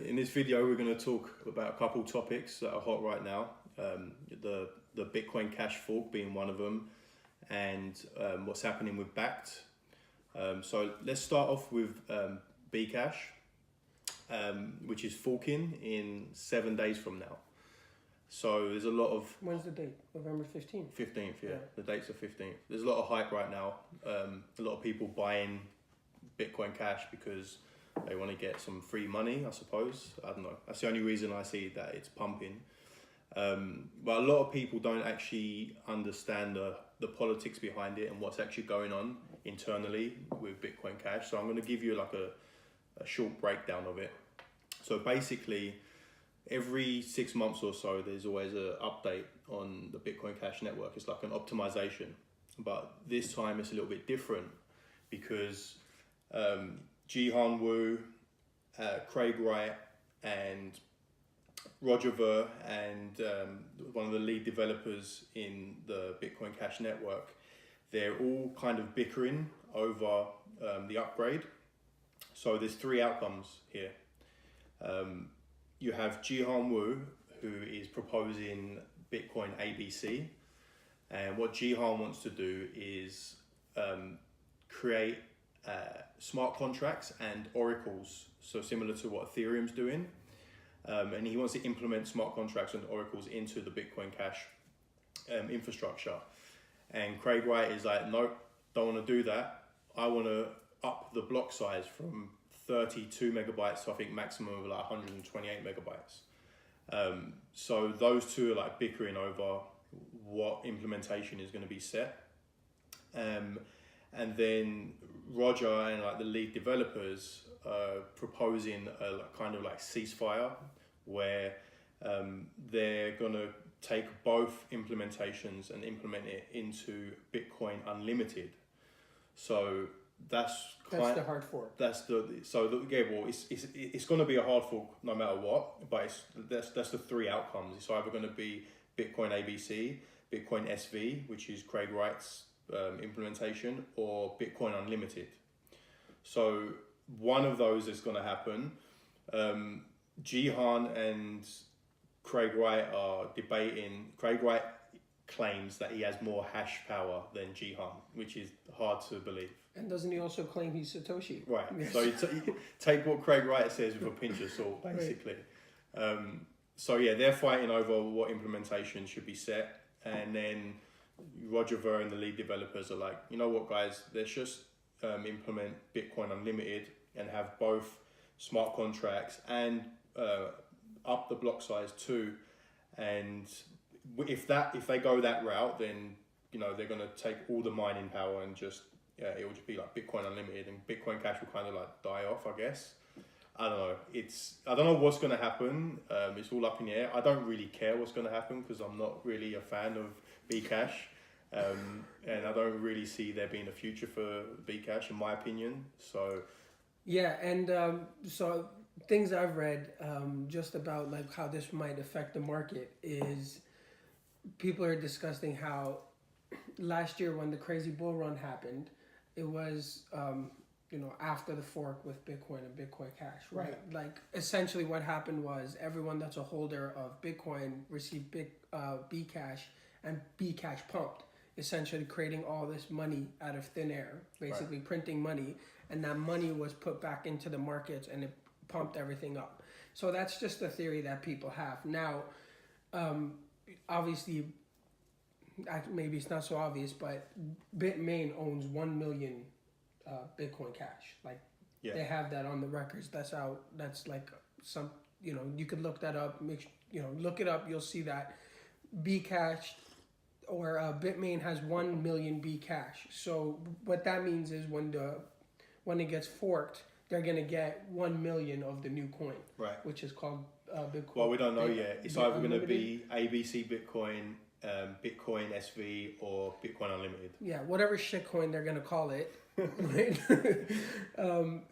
In this video, we're going to talk about a couple topics that are hot right now. The Bitcoin Cash fork being one of them, and what's happening with Bakkt. So let's start off with Bcash, which is forking in 7 days from now. So there's a lot of... When's the date? November 15th? 15th, yeah. The date's the 15th. There's a lot of hype right now. A lot of people buying Bitcoin Cash because they want to get some free money, I suppose. I don't know. That's the only reason I see that it's pumping. But a lot of people don't actually understand the politics behind it and what's actually going on internally with Bitcoin Cash. So I'm going to give you like a short breakdown of it. So basically, every 6 months or so, there's always an update on the Bitcoin Cash network. It's like an optimization. But this time it's a little bit different because Jihan Wu, Craig Wright, and Roger Ver, and one of the lead developers in the Bitcoin Cash network, they're all kind of bickering over the upgrade. So there's three outcomes here. You have Jihan Wu, who is proposing Bitcoin ABC, and what Jihan wants to do is create smart contracts and oracles, so similar to what Ethereum's doing, and he wants to implement smart contracts and oracles into the Bitcoin Cash infrastructure. And Craig Wright is like, nope, don't want to do that. I want to up the block size from 32 megabytes to I think maximum of like 128 megabytes. So those two are like bickering over what implementation is going to be set. And then Roger and like the lead developers proposing a kind of like ceasefire where they're gonna take both implementations and implement it into Bitcoin Unlimited. So that's the hard fork. It's gonna be a hard fork no matter what, but that's the three outcomes. It's either gonna be Bitcoin ABC, Bitcoin SV, which is Craig Wright's implementation, or Bitcoin Unlimited. So one of those is going to happen. Jihan and Craig Wright are debating. Craig Wright claims that he has more hash power than Jihan, which is hard to believe. And doesn't he also claim he's Satoshi? Right. Yes. So you take what Craig Wright says with a pinch of salt, basically. Right. So yeah, they're fighting over what implementation should be set, and then Roger Ver and the lead developers are like, you know what, guys, let's just implement Bitcoin Unlimited and have both smart contracts and up the block size too. And if they go that route, then they're going to take all the mining power and just it will just be like Bitcoin Unlimited, and Bitcoin Cash will kind of like die off, I guess. I don't know. I don't know what's going to happen. It's all up in the air. I don't really care what's going to happen because I'm not really a fan of Bcash. And I don't really see there being a future for Bcash, in my opinion. So, yeah, and so things I've read just about like how this might affect the market is people are discussing how last year when the crazy bull run happened, it was after the fork with Bitcoin and Bitcoin Cash, right? Like essentially what happened was everyone that's a holder of Bitcoin received Bcash, and Bcash pumped, essentially creating all this money out of thin air, basically printing money, and that money was put back into the markets and it pumped everything up. So that's just a theory that people have. Now, obviously, maybe it's not so obvious, but Bitmain owns 1 million Bitcoin Cash. Like they have that on the records. That's out. That's like some, you could look that up, look it up. You'll see that Bcash or Bitmain has 1 million Bcash. So what that means is when it gets forked, they're gonna get 1 million of the new coin, which is called Bitcoin. Well, we don't know yet. It's either gonna be ABC Bitcoin, Bitcoin SV, or Bitcoin Unlimited. Yeah, whatever shitcoin they're gonna call it. Right?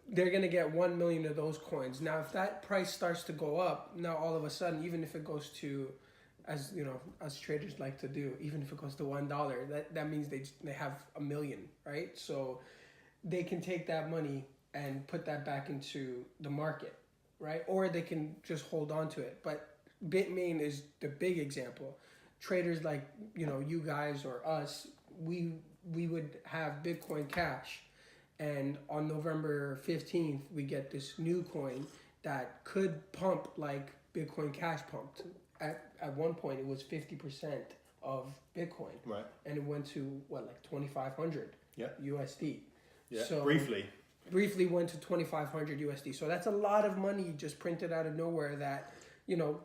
They're gonna get 1 million of those coins. Now, if that price starts to go up, now all of a sudden, even if it goes to, as traders like to do, even if it goes to $1, that means they have 1 million, right? So they can take that money and put that back into the market, right? Or they can just hold on to it. But Bitmain is the big example. Traders like, you guys or us, we would have Bitcoin Cash, and on November 15th we get this new coin that could pump like Bitcoin Cash pumped. At one point it was 50% of Bitcoin. Right. And it went to like 2,500 USD. Yeah. So briefly went to 2,500 USD. So that's a lot of money just printed out of nowhere that,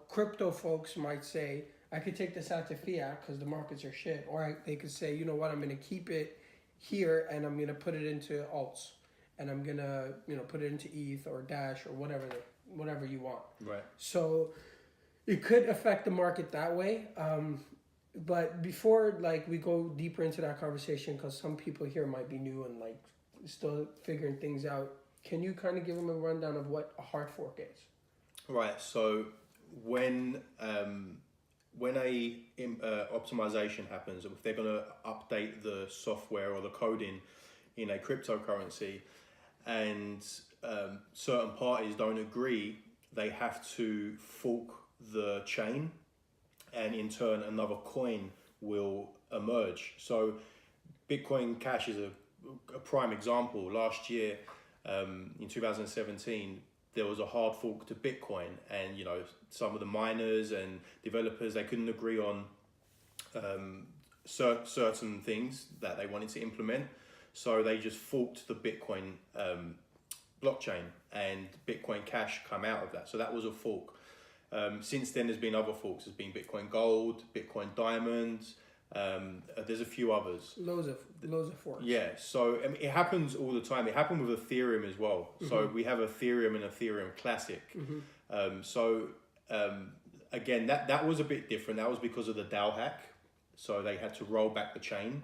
crypto folks might say, I could take this out to fiat because the markets are shit. Or they could say, you know what, I'm going to keep it here and I'm going to put it into alts. And I'm going to, put it into ETH or Dash or whatever you want. Right. So it could affect the market that way. But before we go deeper into that conversation, because some people here might be new and still figuring things out, can you kind of give them a rundown of what a hard fork is? Right. So when a optimization happens, if they're going to update the software or the coding in a cryptocurrency, and certain parties don't agree, they have to fork the chain, and in turn another coin will emerge. So Bitcoin Cash is a prime example. Last year, in 2017, there was a hard fork to Bitcoin, and some of the miners and developers, they couldn't agree on certain things that they wanted to implement, so they just forked the Bitcoin blockchain, and Bitcoin Cash come out of that. So that was a fork. Since then, there's been other forks. There's been Bitcoin Gold, Bitcoin Diamond. There's a few others. Loads of forks. Yeah, so it happens all the time. It happened with Ethereum as well. Mm-hmm. So we have Ethereum and Ethereum Classic. Mm-hmm. Again, that was a bit different. That was because of the DAO hack. So they had to roll back the chain.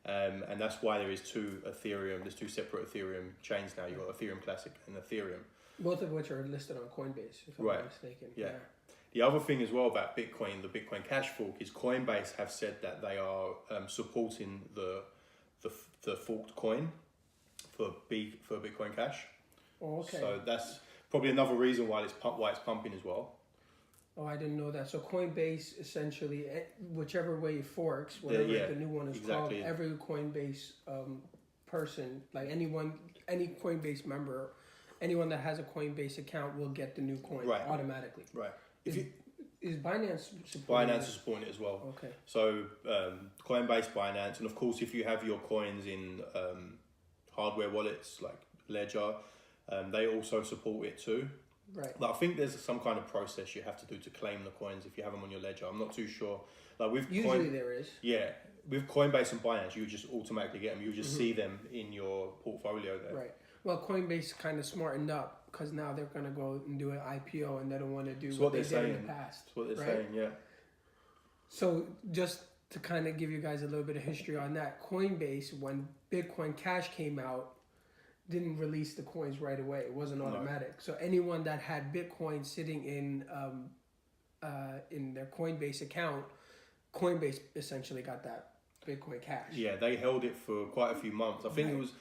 And that's why there is there's two separate Ethereum chains now. You've got Ethereum Classic and Ethereum. Both of which are listed on Coinbase, if I'm not mistaken. Yeah. The other thing as well about Bitcoin, the Bitcoin Cash fork, is Coinbase have said that they are supporting the forked coin for Bitcoin Cash. Oh, okay. So that's probably another reason why it's pumping as well. Oh, I didn't know that. So Coinbase essentially, whichever way it forks, whatever the new one is called, every Coinbase person, like any Coinbase member, anyone that has a Coinbase account will get the new coin automatically. Right. Is Binance supporting Binance is supporting it as well. Okay. So Coinbase, Binance, and of course if you have your coins in hardware wallets like Ledger, they also support it too. Right. Like, I think there's some kind of process you have to do to claim the coins if you have them on your ledger. I'm not too sure. Like usually there is. Yeah, with Coinbase and Binance, you just automatically get them. You just see them in your portfolio there. Right. Well, Coinbase kind of smartened up because now they're going to go and do an IPO, and they don't want to do what they did in the past. That's what they're saying. Yeah. So just to kind of give you guys a little bit of history on that, Coinbase, when Bitcoin Cash came out, didn't release the coins right away. It wasn't automatic. No. So anyone that had Bitcoin sitting in their Coinbase account, Coinbase essentially got that Bitcoin Cash. Yeah, they held it for quite a few months. I think it was,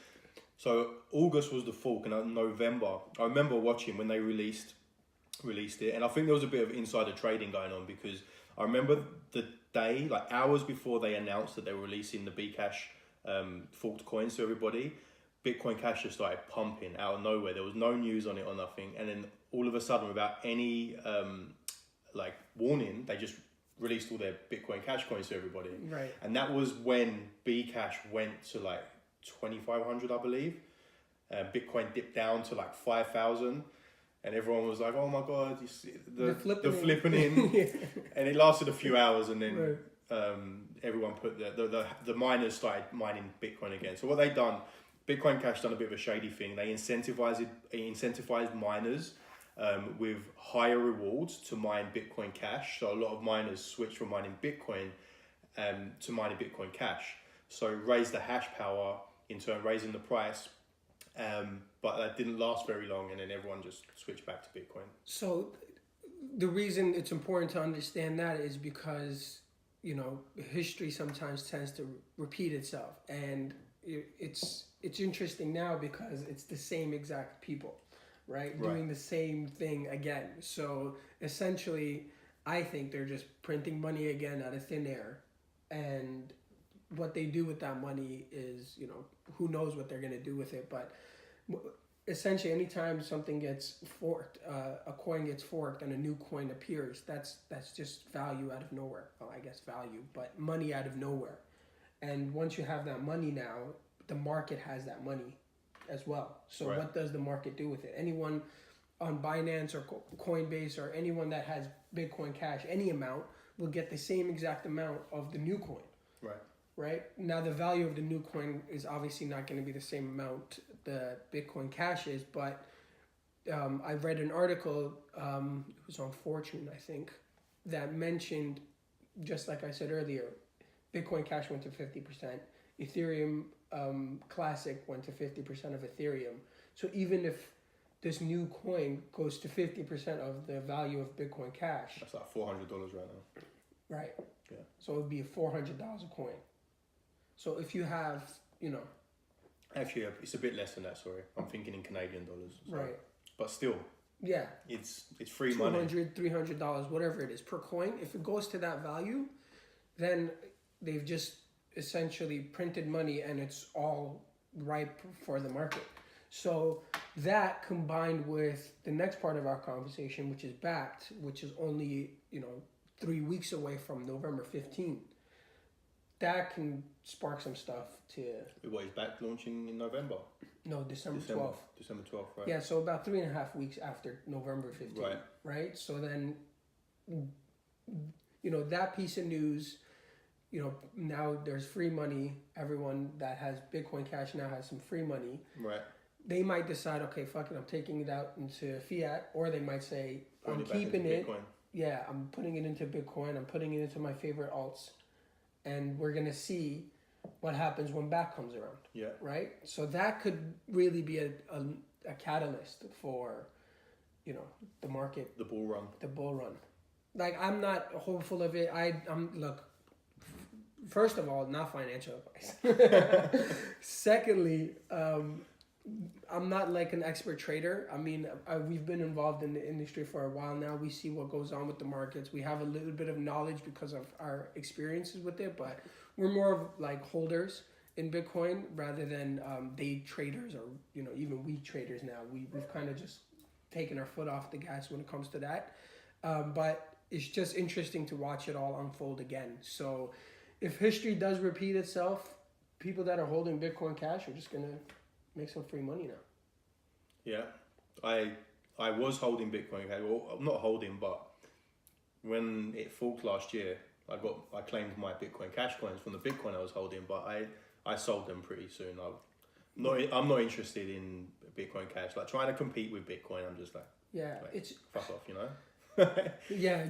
so August was the fork, and in November, I remember watching when they released it, and I think there was a bit of insider trading going on, because I remember the day, like hours before they announced that they were releasing the Bcash forked coins to everybody, Bitcoin Cash just started pumping out of nowhere. There was no news on it or nothing. And then all of a sudden, without any warning, they just released all their Bitcoin Cash coins to everybody. Right. And that was when Bcash went to 2,500, I believe. Bitcoin dipped down to 5,000. And everyone was like, oh my God, you see the flipping in. Yeah. And it lasted a few hours, and then everyone put the miners started mining Bitcoin again. So what they done, Bitcoin Cash done a bit of a shady thing. They incentivized miners with higher rewards to mine Bitcoin Cash. So a lot of miners switched from mining Bitcoin to mining Bitcoin Cash. So raised the hash power, in turn raising the price. But that didn't last very long, and then everyone just switched back to Bitcoin. So the reason it's important to understand that is because, history sometimes tends to repeat itself, and it's interesting now because it's the same exact people. right? Doing the same thing again. So essentially, I think they're just printing money again out of thin air, and what they do with that money is, who knows what they're going to do with it. But essentially, anytime something gets forked, a coin gets forked and a new coin appears, that's just value out of nowhere. Well, I guess value, but money out of nowhere. And once you have that money now, the market has that money as well. So what does the market do with it? Anyone on Binance or Coinbase or anyone that has Bitcoin Cash, any amount, will get the same exact amount of the new coin. Right? Now, the value of the new coin is obviously not going to be the same amount the Bitcoin Cash is, but I read an article, it was on Fortune, I think, that mentioned, just like I said earlier, Bitcoin Cash went to 50%, Ethereum Classic went to 50% of Ethereum. So even if this new coin goes to 50% of the value of Bitcoin Cash. That's like $400 right now. Right. Yeah. So it would be $400 a coin. So if you have, Actually, it's a bit less than that, sorry. I'm thinking in Canadian dollars. Sorry. Right. But still. Yeah. It's free money. $200, $300, whatever it is per coin. If it goes to that value, then they've just essentially printed money and it's all ripe for the market. So that combined with the next part of our conversation, which is Bakkt, which is only, 3 weeks away from November 15th, that can spark some stuff to... What, is Bakkt launching in November? No, December 12th. December 12th, right. Yeah, so about 3.5 weeks after November 15th. Right? So then, that piece of news, now there's free money. Everyone that has Bitcoin Cash now has some free money. Right. They might decide, okay, fuck it, I'm taking it out into fiat. Or they might say, I'm keeping it. Bitcoin. Yeah, I'm putting it into Bitcoin. I'm putting it into my favorite alts. And we're going to see what happens when Bakkt comes around. Yeah. Right? So that could really be a catalyst for, the market. The bull run. The bull run. Like, I'm not hopeful of it. Look, first of all, not financial advice. Secondly, I'm not like an expert trader. I mean, we've been involved in the industry for a while now. We see what goes on with the markets. We have a little bit of knowledge because of our experiences with it, but we're more of like holders in Bitcoin rather than day traders or, even week traders now. We've kind of just taken our foot off the gas when it comes to that. But it's just interesting to watch it all unfold again. So if history does repeat itself, people that are holding Bitcoin Cash are just going to make some free money now. Yeah. I was holding Bitcoin Cash. Well, not holding, but when it forked last year, I claimed my Bitcoin Cash coins from the Bitcoin I was holding, but I sold them pretty soon. I'm not interested in Bitcoin Cash. Like trying to compete with Bitcoin, I'm just like, it's fuck off, Yeah,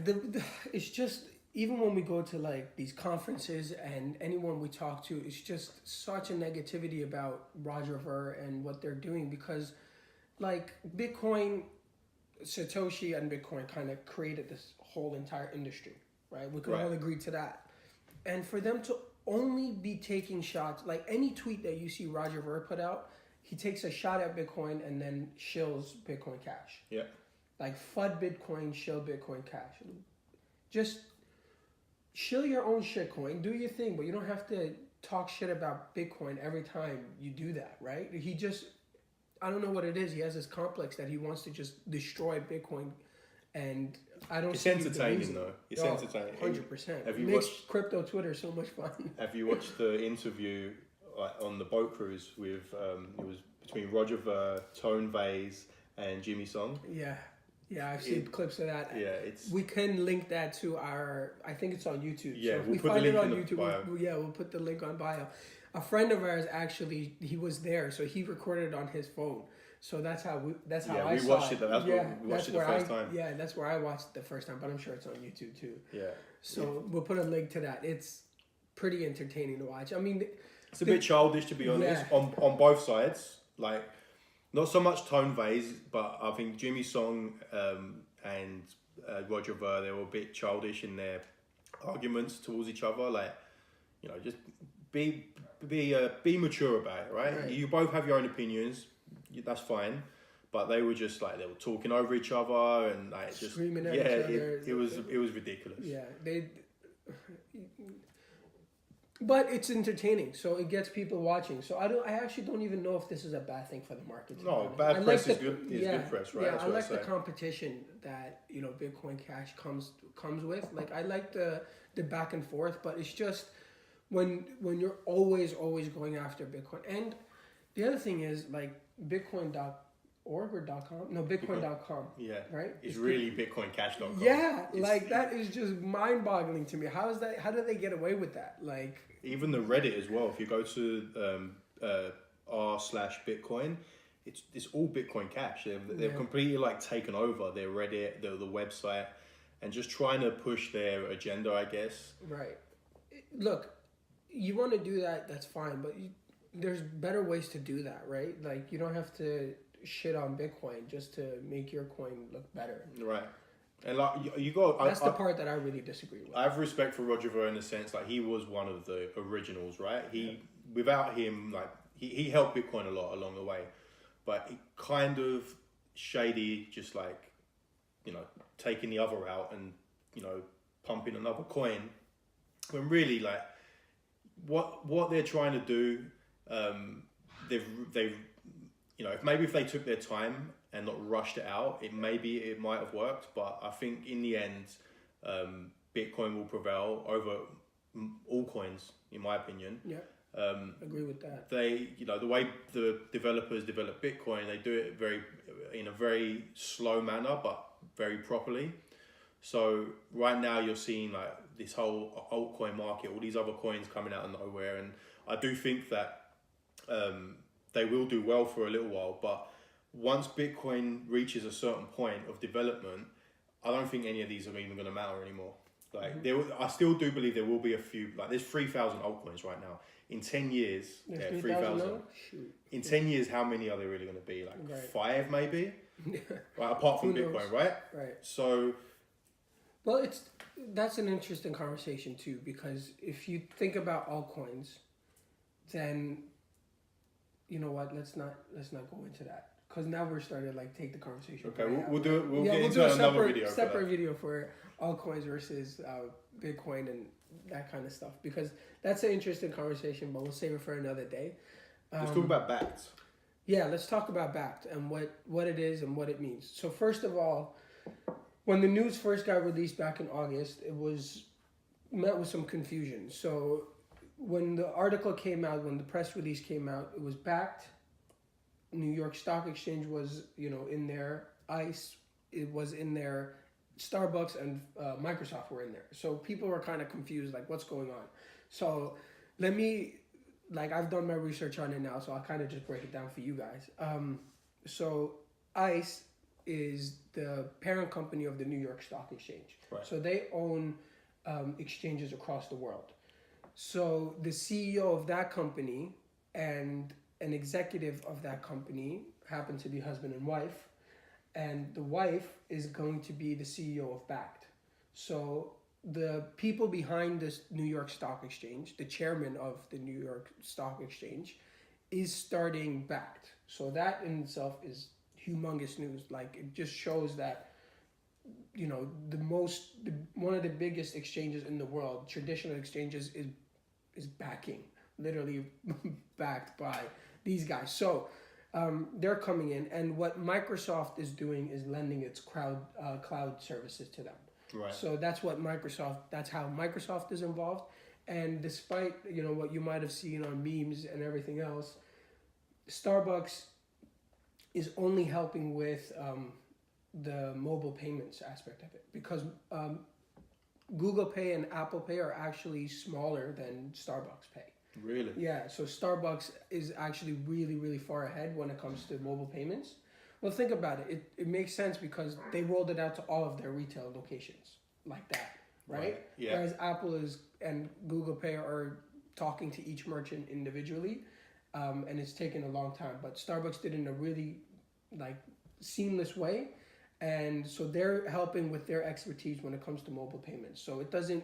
it's just, even when we go to like these conferences and anyone we talk to, it's just such a negativity about Roger Ver and what they're doing, because like Bitcoin, Satoshi and Bitcoin kind of created this whole entire industry, right? We can all agree to that. And for them to only be taking shots, like any tweet that you see Roger Ver put out, he takes a shot at Bitcoin and then shills Bitcoin Cash. Yeah. Like FUD Bitcoin, shill Bitcoin Cash. Just shill your own shitcoin, do your thing, but you don't have to talk shit about Bitcoin every time you do that, right? I don't know what it is. He has this complex that he wants to just destroy Bitcoin, and I don't. It's entertaining though. It's entertaining. 100%. It makes crypto Twitter so much fun. Have you watched the interview on the boat cruise with? It was between Roger Ver, Tone Vase, and Jimmy Song. Yeah, I've seen clips of that. Yeah, we can link that to I think it's on YouTube. Yeah, so if we find it on YouTube, we'll put the link on bio. A friend of ours actually, he was there, so he recorded it on his phone. So that's how I saw it. We watched it the first time. Yeah, that's where I watched it the first time, but I'm sure it's on YouTube too. Yeah. So we'll put a link to that. It's pretty entertaining to watch. I mean, it's a bit childish, to be honest, on both sides. Like, not so much Tone Vase, but I think Jimmy Song and Roger Ver, they were a bit childish in their arguments towards each other. Like, just be mature about it, right? You both have your own opinions. That's fine, but they were just like they were talking over each other and like just screaming at yeah, each other. it was ridiculous. Yeah, they. But it's entertaining, so it gets people watching. So I actually don't even know if this is a bad thing for the market. No, bad press is good. Is good press, right? Yeah, That's I what like I the competition that Bitcoin Cash comes with. Like I like the back and forth, but it's just when you're always going after Bitcoin. And the other thing is like Bitcoin.org or .com? No, Bitcoin.com. Yeah, right. It's really BitcoinCash.com. Yeah, like that is just mind-boggling to me. How is that? How do they get away with that? Like even the Reddit as well. If you go to r/Bitcoin, it's all Bitcoin Cash. They've completely like taken over their Reddit, the website, and just trying to push their agenda, I guess. Right. Look, you want to do that, that's fine, but there's better ways to do that, right? Like you don't have to shit on Bitcoin just to make your coin look better. Right. And like you got that's the part that I really disagree with. I have respect for Roger Ver in the sense like he was one of the originals, right? Without him, like he helped Bitcoin a lot along the way, but he kind of shady, just like taking the other route and pumping another coin when really like what they're trying to do, they've if they took their time and not rushed it out, it might have worked. But I think in the end, Bitcoin will prevail over all coins, in my opinion. Yeah, agree with that. They, the way the developers develop Bitcoin, they do it in a very slow manner, but very properly. So right now you're seeing like this whole altcoin market, all these other coins coming out of nowhere, and I do think that they will do well for a little while, but once Bitcoin reaches a certain point of development, I don't think any of these are even going to matter anymore. Like I still do believe there will be a few. Like there's 3,000 altcoins right now. In 10 years, 3,000. In 10 years, how many are there really going to be? Like 5 maybe. Right, apart from Bitcoin, right? Right. So, well, that's an interesting conversation too, because if you think about altcoins, then you know what? Let's not go into that. Because now we're starting to like take the conversation. Okay, we'll do it. We'll get into another video. Separate video for altcoins versus Bitcoin and that kind of stuff, because that's an interesting conversation. But we'll save it for another day. Let's talk about Bakkt. Yeah, let's talk about Bakkt and what it is and what it means. So first of all, when the news first got released back in August, it was met with some confusion. So when the article came out, when the press release came out, it was Bakkt. New York Stock Exchange was, in there. ICE, it was in there. Starbucks and Microsoft were in there. So people were kind of confused, like, what's going on? So let me, I've done my research on it now, so I'll kind of just break it down for you guys. So ICE is the parent company of the New York Stock Exchange. Right. So they own exchanges across the world. So the CEO of that company and an executive of that company happen to be husband and wife, and the wife is going to be the CEO of Bakkt. So the people behind this New York Stock Exchange, the chairman of the New York Stock Exchange, is starting Bakkt. So that in itself is humongous news. Like it just shows that one of the biggest exchanges in the world, traditional exchanges, is literally backed by these guys. So they're coming in, and what Microsoft is doing is lending its cloud services to them. Right. So that's how Microsoft is involved. And despite what you might have seen on memes and everything else, Starbucks is only helping with the mobile payments aspect of it, because Google Pay and Apple Pay are actually smaller than Starbucks Pay. Really? Yeah, so Starbucks is actually really, really far ahead when it comes to mobile payments. Well, think about it. It makes sense because they rolled it out to all of their retail locations like that, right? Yeah. Whereas Apple and Google Pay are talking to each merchant individually, and it's taken a long time. But Starbucks did it in a really seamless way, and so they're helping with their expertise when it comes to mobile payments. So it doesn't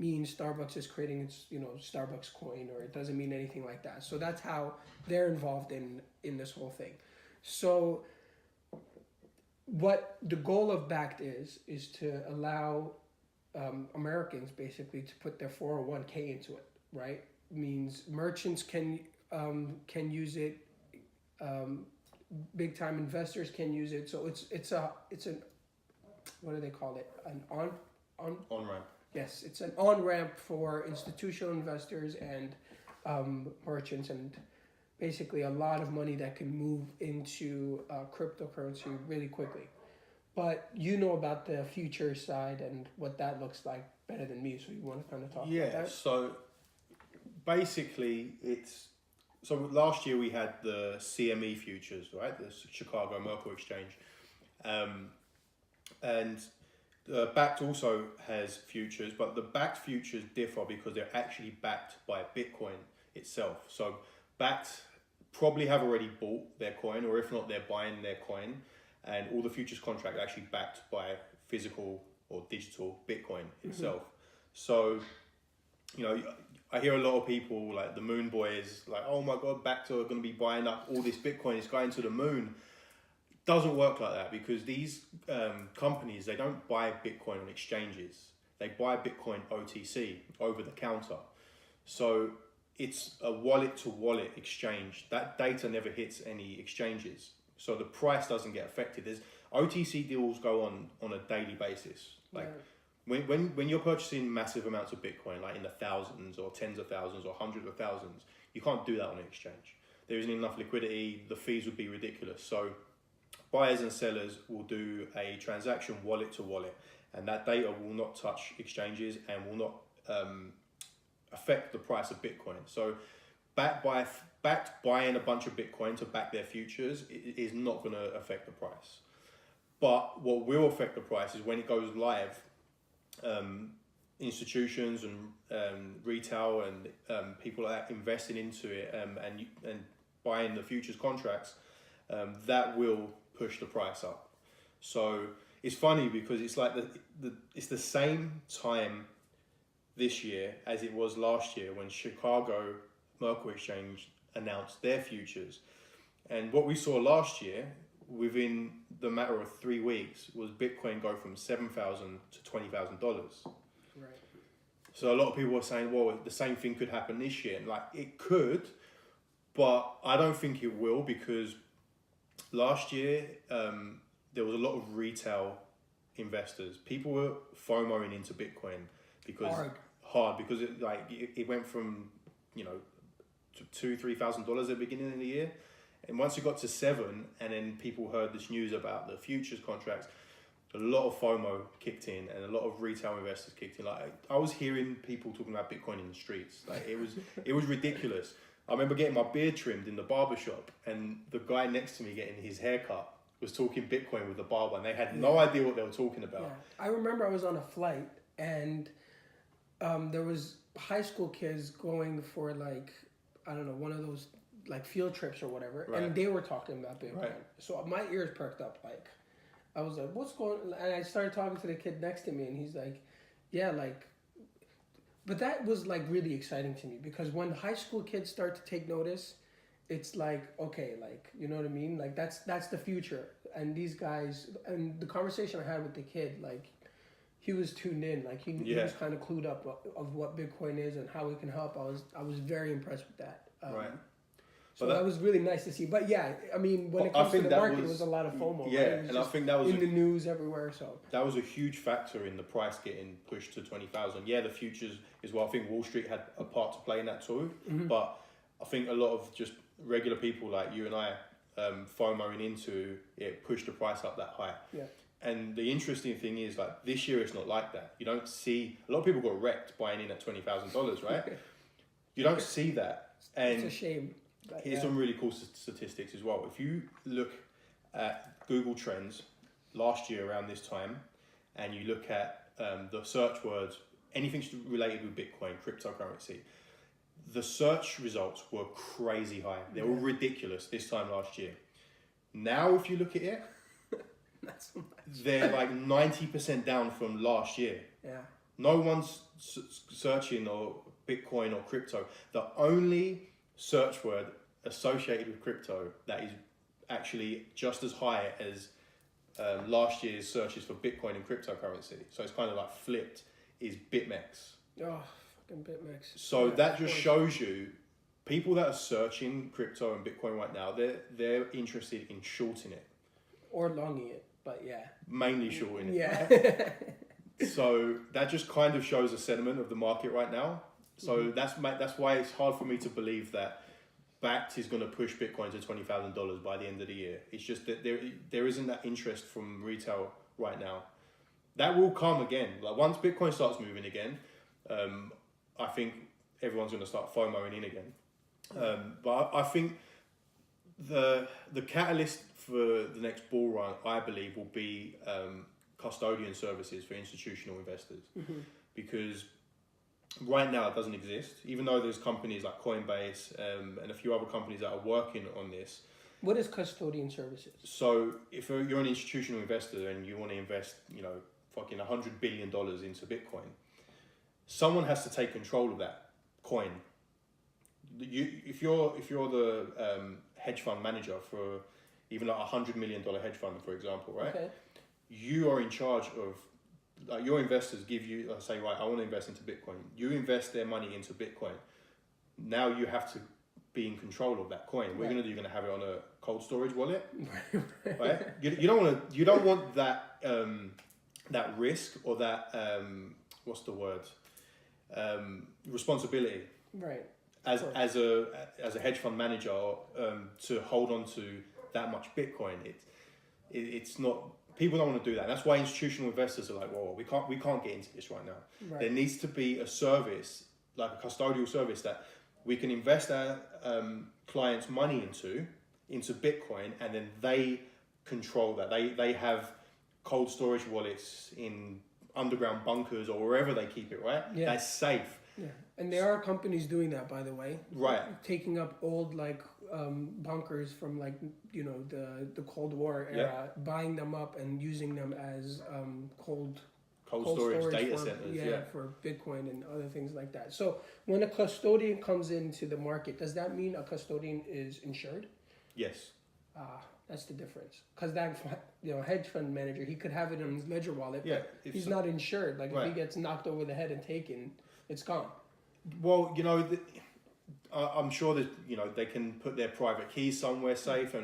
mean Starbucks is creating its Starbucks coin, or it doesn't mean anything like that. So that's how they're involved in this whole thing. So what the goal of Bakkt is to allow Americans basically to put their 401k into it, right? Means merchants can use it, big time investors can use it. So it's an what do they call it? An On ramp. Yes, it's an on ramp for institutional investors and merchants, and basically a lot of money that can move into cryptocurrency really quickly. But you know about the future side and what that looks like better than me, so you want to kind of talk about that? So basically so last year we had the CME futures, right? The Chicago Mercantile Exchange. And Bakkt also has futures, but the Bakkt futures differ because they're actually backed by Bitcoin itself. So Bakkt probably have already bought their coin, or if not, they're buying their coin, and all the futures contract are actually backed by physical or digital Bitcoin itself. So, I hear a lot of people like the Moon Boys, like, oh my God, Bakkt are going to be buying up all this Bitcoin, it's going to the moon. Doesn't work like that, because these companies, they don't buy Bitcoin on exchanges. They buy Bitcoin OTC, over the counter. So it's a wallet to wallet exchange. That data never hits any exchanges. So the price doesn't get affected. There's OTC deals go on a daily basis. Like when you're purchasing massive amounts of Bitcoin, like in the thousands or tens of thousands or hundreds of thousands, you can't do that on an exchange. There isn't enough liquidity. The fees would be ridiculous. So buyers and sellers will do a transaction wallet to wallet, and that data will not touch exchanges and will not affect the price of Bitcoin. So Bakkt buying a bunch of Bitcoin to back their futures is not going to affect the price. But what will affect the price is when it goes live. Institutions and retail and people like that investing into it and buying the futures contracts, that will push the price up. So it's funny because it's like it's the same time this year as it was last year when Chicago Mercantile Exchange announced their futures. And what we saw last year, within the matter of 3 weeks, was Bitcoin go from $7,000 to $20,000. Right. So a lot of people are saying, well, the same thing could happen this year. And like, it could, but I don't think it will, because last year there was a lot of retail investors. People were FOMOing into Bitcoin because it went from to $2,000-$3,000 at the beginning of the year, and once it got to $7,000, and then people heard this news about the futures contracts, a lot of FOMO kicked in, and a lot of retail investors kicked in. Like, I was hearing people talking about Bitcoin in the streets. Like, it was ridiculous. I remember getting my beard trimmed in the barber shop, and the guy next to me getting his haircut was talking Bitcoin with the barber, and they had no idea what they were talking about. Yeah. I remember I was on a flight, and there was high school kids going for one of those like field trips or whatever, right. And they were talking about Bitcoin. Right. So my ears perked up. Like, I was like, "What's going on?" And I started talking to the kid next to me, and he's like, "Yeah, like." But that was like really exciting to me, because when high school kids start to take notice, it's like, okay, like, you know what I mean? Like, that's the future. And these guys, and the conversation I had with the kid, like, he was tuned in, like he was kind of clued up of what Bitcoin is and how it can help. I was very impressed with that. Right. So that was really nice to see. But yeah, I mean, when it comes to the market, it was a lot of FOMO. Yeah, right? and I think that was in the news everywhere. So that was a huge factor in the price getting pushed to 20,000. Yeah, the futures is what I think Wall Street had a part to play in that too. Mm-hmm. But I think a lot of just regular people like you and I, FOMOing into it, pushed the price up that high. Yeah. And the interesting thing is, like, this year it's not like that. You don't see a lot of people got wrecked buying in at $20,000, right? You don't see that, and it's a shame. But here's some really cool statistics as well. If you look at Google Trends last year around this time, and you look at the search words, anything related with Bitcoin, cryptocurrency, the search results were crazy high. They were ridiculous this time last year. Now, if you look at it, not so much. They're like 90% down from last year. Yeah. No one's searching or Bitcoin or crypto. The only search word associated with crypto that is actually just as high as last year's searches for Bitcoin and cryptocurrency. So it's kind of like flipped, is BitMEX. Oh, fucking BitMEX. So Yeah, that just shows you people that are searching crypto and Bitcoin right now, they're interested in shorting it. Or longing it, but yeah. Mainly shorting it. Yeah. So that just kind of shows the sentiment of the market right now. So that's why it's hard for me to believe that Bakkt is going to push Bitcoin to $20,000 by the end of the year. It's just that there isn't that interest from retail right now. That will come again. Like once Bitcoin starts moving again, I think everyone's going to start FOMOing in again. But I think the catalyst for the next bull run, I believe, will be custodian services for institutional investors, because right now it doesn't exist. Even though there's companies like Coinbase and a few other companies that are working on this. What is custodian services? So if you're an institutional investor and you want to invest, fucking $100 billion into Bitcoin, someone has to take control of that coin. If you're the hedge fund manager for even like $100 million hedge fund, for example, right? Okay. You are in charge of, like, your investors give you, say, right, I want to invest into Bitcoin. You invest their money into Bitcoin. Now you have to be in control of that coin. What you're going to have it on a cold storage wallet, right? You don't want that that risk or that what's the word, responsibility, right? As a hedge fund manager, to hold on to that much Bitcoin. It's not. People don't want to do that. And that's why institutional investors are like, whoa, we can't get into this right now. Right. There needs to be a service, like a custodial service, that we can invest our clients' money into Bitcoin, and then they control that. They have cold storage wallets in underground bunkers or wherever they keep it, right? Yeah. That's safe. Yeah, and there are companies doing that, by the way. Right. Taking up old bunkers from the Cold War era, buying them up and using them as cold storage data centers. For Bitcoin and other things like that. So when a custodian comes into the market, does that mean a custodian is insured? Yes. That's the difference. Because that hedge fund manager, he could have it in his ledger wallet, but he's not insured. Like if he gets knocked over the head and taken, it's gone. Well, I'm sure that they can put their private keys somewhere safe,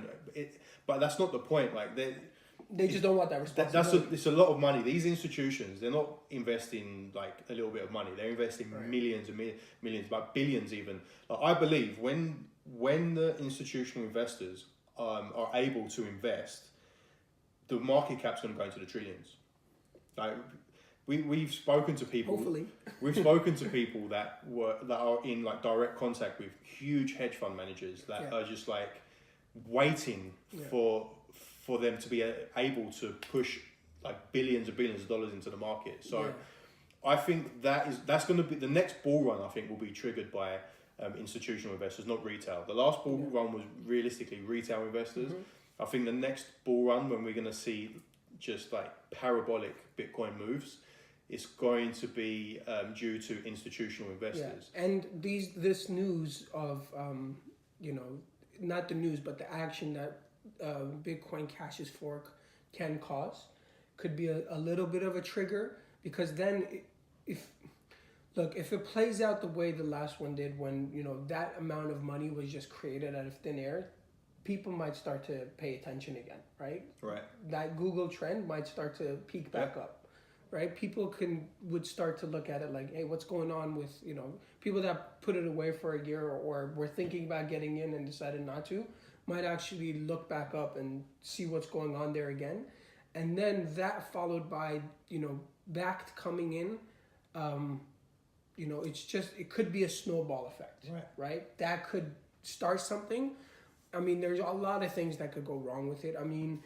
but that's not the point. Like they just don't want that responsibility. It's a lot of money. These institutions, they're not investing like a little bit of money. They're investing millions and millions, about billions even. Like, I believe when the institutional investors are able to invest, the market cap's going to go into the trillions. Like we've spoken to people. Hopefully, we've spoken to people that are in like direct contact with huge hedge fund managers that are just like waiting for them to be able to push like billions and billions of dollars into the market. So I think that's going to be the next bull run. I think will be triggered by institutional investors, not retail. The last bull run was realistically retail investors. I think the next bull run, when we're going to see just like parabolic Bitcoin moves, it's going to be due to institutional investors. Yeah. And this news of not the news, but the action that Bitcoin Cash's fork can cause could be a little bit of a trigger, because then if it plays out the way the last one did, when that amount of money was just created out of thin air, people might start to pay attention again, right? Right. That Google trend might start to peak back up, right? People would start to look at it like, hey, what's going on with people that put it away for a year or were thinking about getting in and decided not to, might actually look back up and see what's going on there again, and then that followed by Bakkt coming in. It could be a snowball effect, right? That could start something. I mean, there's a lot of things that could go wrong with it. I mean,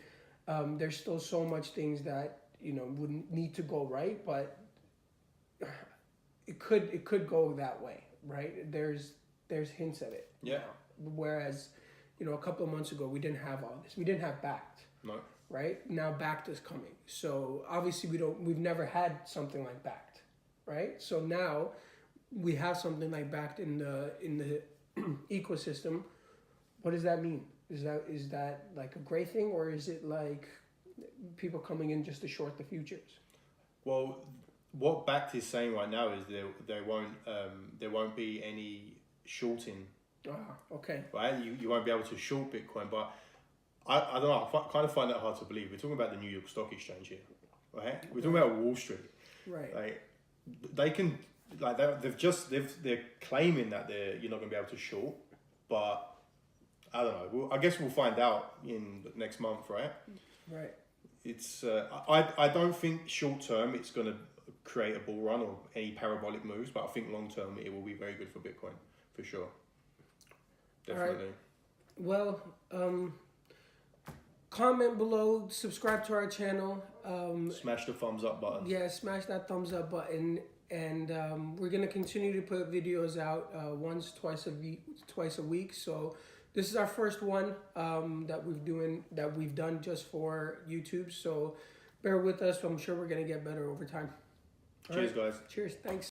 there's still so much things that wouldn't need to go right, but it could go that way, right? There's hints of it. Yeah. Whereas, a couple of months ago we didn't have all this. We didn't have Bakkt. No. Right? Now Bakkt is coming. So obviously we've never had something like Bakkt, right? So now we have something like Bakkt in the ecosystem. What does that mean? Is that like a great thing, or is it like people coming in just to short the futures. Well, what Bakkt is saying right now is there won't be any shorting. Okay. Right, you won't be able to short Bitcoin, but I don't know. Kind of find that hard to believe. We're talking about the New York Stock Exchange here, right? We're talking about Wall Street, right? Like they can, like they're claiming that you're not going to be able to short, but I don't know. I guess we'll find out in next month, right? Right. It's I don't think short term it's going to create a bull run or any parabolic moves, but I think long term it will be very good for Bitcoin for sure. Definitely. All right. Well, comment below, subscribe to our channel. Smash the thumbs up button. Yeah, smash that thumbs up button, and we're gonna continue to put videos out twice a week. So this is our first one that we've done just for YouTube. So bear with us. I'm sure we're gonna get better over time. Cheers, guys. Cheers. Thanks.